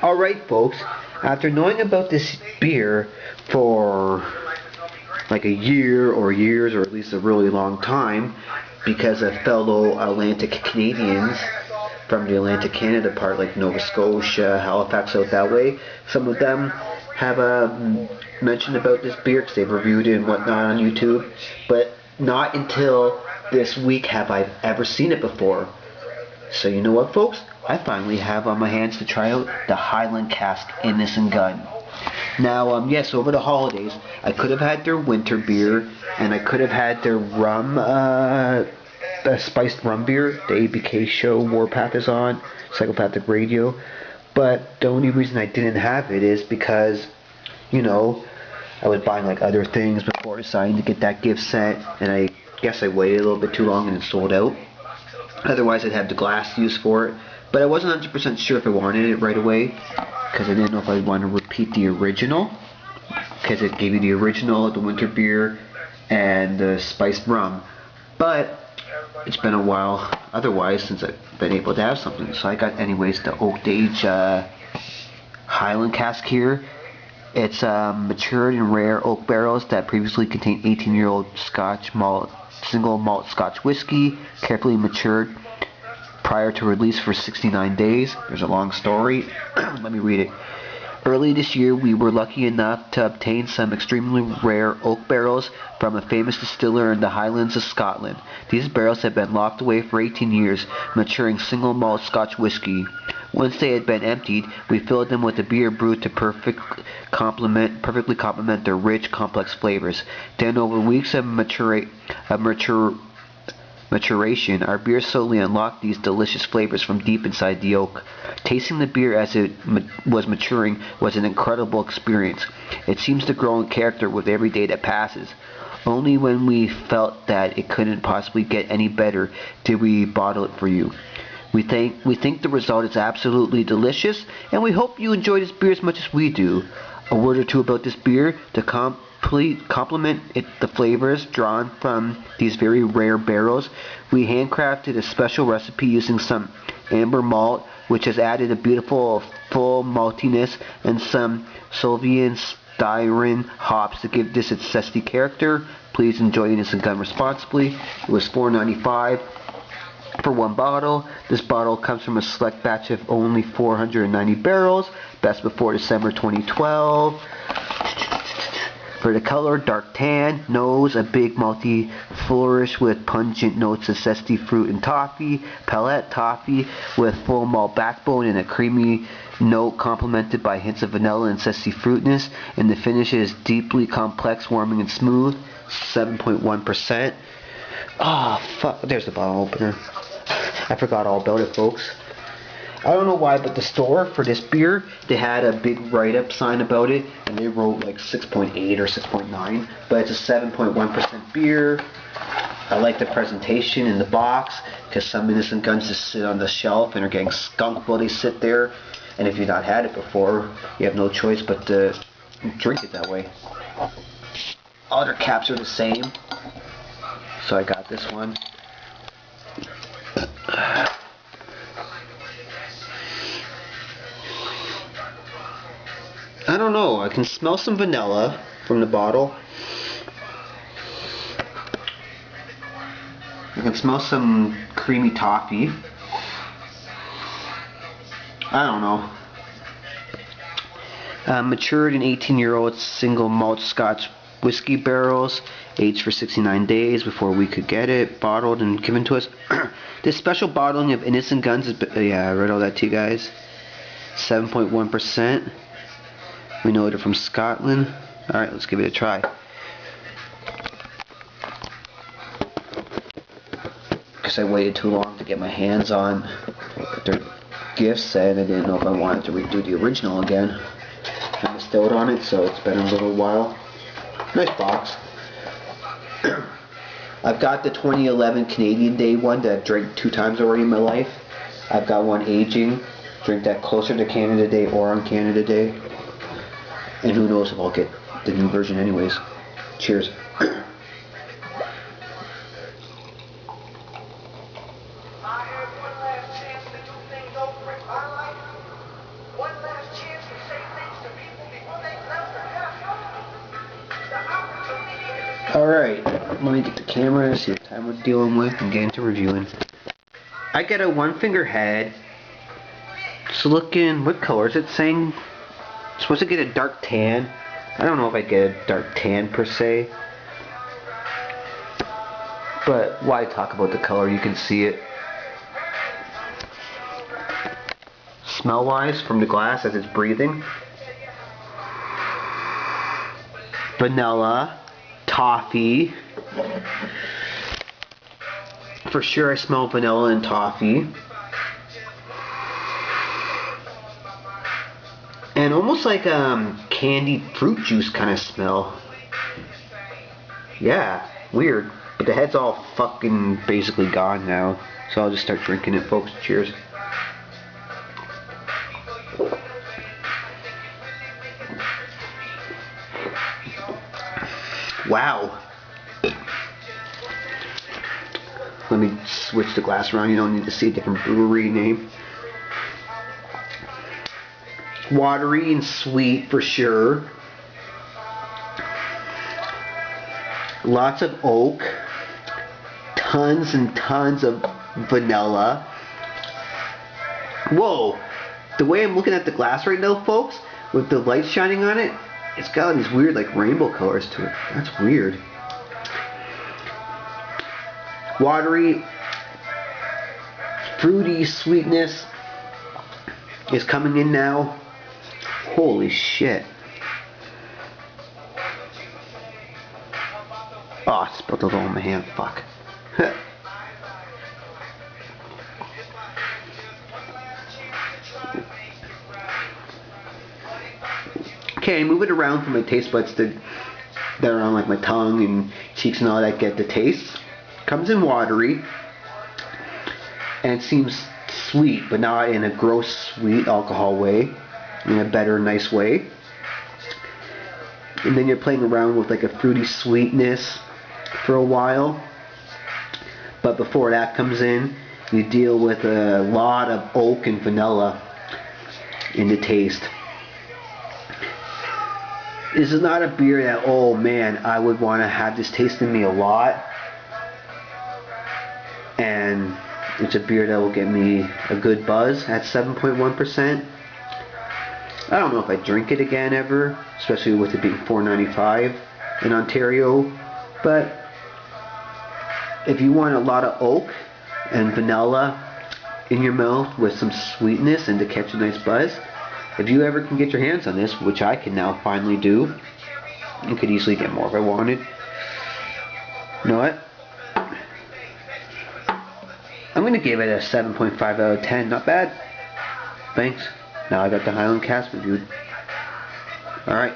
Alright folks, after knowing about this beer for like a year or years, or at least a really long time, because of fellow Atlantic Canadians from the Atlantic Canada part, like Nova Scotia, Halifax, out that way, some of them have mentioned about this beer because they've reviewed it and whatnot on YouTube, but not until this week have I ever seen it before. So you know what, folks? I finally have on my hands to try out the Highland Cask Innis Gunn. Now, yes, over the holidays, I could have had their winter beer, and I could have had their rum, spiced rum beer. The ABK show Warpath is on, Psychopathic Radio. But the only reason I didn't have it is because, you know, I was buying like other things before deciding to get that gift set, and I guess I waited a little bit too long and it sold out. Otherwise, I'd have the glass used for it. But I wasn't 100% sure if I wanted it right away, because I didn't know if I'd want to repeat the original, because it gave you the original, the winter beer, and the spiced rum. But it's been a while otherwise since I've been able to have something. So I got, anyways, the Oak Age Highland Cask here. It's matured in rare oak barrels that previously contained 18-year-old Scotch malt, single malt Scotch whiskey, carefully matured prior to release for 69 days. There's a long story. Let me read it. Early this year, we were lucky enough to obtain some extremely rare oak barrels from a famous distiller in the Highlands of Scotland. These barrels had been locked away for 18 years, maturing single malt Scotch whiskey. Once they had been emptied, we filled them with a beer brewed to perfectly complement their rich, complex flavors. Then, over weeks of maturation, our beer slowly unlocked these delicious flavors from deep inside the oak. Tasting the beer as it was maturing was an incredible experience. It seems to grow in character with every day that passes. Only when we felt that it couldn't possibly get any better did we bottle it for you. We think the result is absolutely delicious, and we hope you enjoy this beer as much as we do. A word or two about this beer to complement the flavors drawn from these very rare barrels. We handcrafted a special recipe using some amber malt, which has added a beautiful full maltiness, and some Sylvian styron hops to give this its zesty character. Please enjoy Innis Gunn responsibly. It was $4.95 for one bottle. This bottle comes from a select batch of only 490 barrels, best before December 2012. For the color, dark tan, nose, a big malty flourish with pungent notes of zesty fruit and toffee, palette toffee with full malt backbone and a creamy note complemented by hints of vanilla and zesty fruitness, and the finish is deeply complex, warming and smooth, 7.1%. Ah, fuck, there's the bottle opener. I forgot all about it, folks. I don't know why, but the store for this beer, they had a big write-up sign about it, and they wrote like 6.8 or 6.9, but it's a 7.1% beer. I like the presentation in the box, because some Innis Gunns just sit on the shelf and are getting skunked while they sit there, and if you've not had it before, you have no choice but to drink it that way. All their caps are the same, so I got this one. I don't know, I can smell some vanilla from the bottle. I can smell some creamy toffee. I don't know. Matured in 18-year-old single malt Scotch whiskey barrels, aged for 69 days before we could get it bottled and given to us. This special bottling of Innis Gunns is, yeah, I read all that to you guys. 7.1%. We know they're from Scotland. Alright, let's give it a try. Because I waited too long to get my hands on their gift set, and I didn't know if I wanted to redo the original again. I distilled on it, so it's been a little while. Nice box. I've got the 2011 Canadian Day one that I've drank 2 times already in my life. I've got one aging. Drink that closer to Canada Day or on Canada Day. And who knows if I'll get the new version anyways. Cheers. Alright, let me get the camera, see what time we're dealing with, and get into reviewing. I got a one finger head. It's looking, what color is it saying? It's supposed to get a dark tan. I don't know if I get a dark tan per se. But why talk about the color? You can see it. Smell wise from the glass as it's breathing. Vanilla. Toffee. For sure I smell vanilla and toffee. And almost like candied fruit juice kind of smell. Yeah, weird. But the head's all fucking basically gone now. So I'll just start drinking it, folks. Cheers. Wow. Let me switch the glass around. You don't need to see a different brewery name. Watery and sweet for sure. Lots of oak. Tons and tons of vanilla. Whoa. The way I'm looking at the glass right now, folks, with the light shining on it, it's got these weird like rainbow colors to it. That's weird. Watery, fruity sweetness is coming in now. Holy shit. Oh, I spilled a little on my hand. Fuck. Okay, move it around for my taste buds that are on like my tongue and cheeks and all that, get the taste. Comes in watery and it seems sweet, but not in a gross sweet alcohol way, in a better, nice way. And then you're playing around with like a fruity sweetness for a while. But before that comes in, you deal with a lot of oak and vanilla in the taste. This is not a beer that, oh man, I would want to have this taste in me a lot. And it's a beer that will get me a good buzz at 7.1%. I don't know if I drink it again ever, especially with it being $4.95 in Ontario. But if you want a lot of oak and vanilla in your mouth with some sweetness and to catch a nice buzz, if you ever can get your hands on this, which I can now finally do, you could easily get more if I wanted. You know what? I'm going to give it a 7.5 out of 10. Not bad. Thanks. Now I got the Highland Cask reviewed. Alright.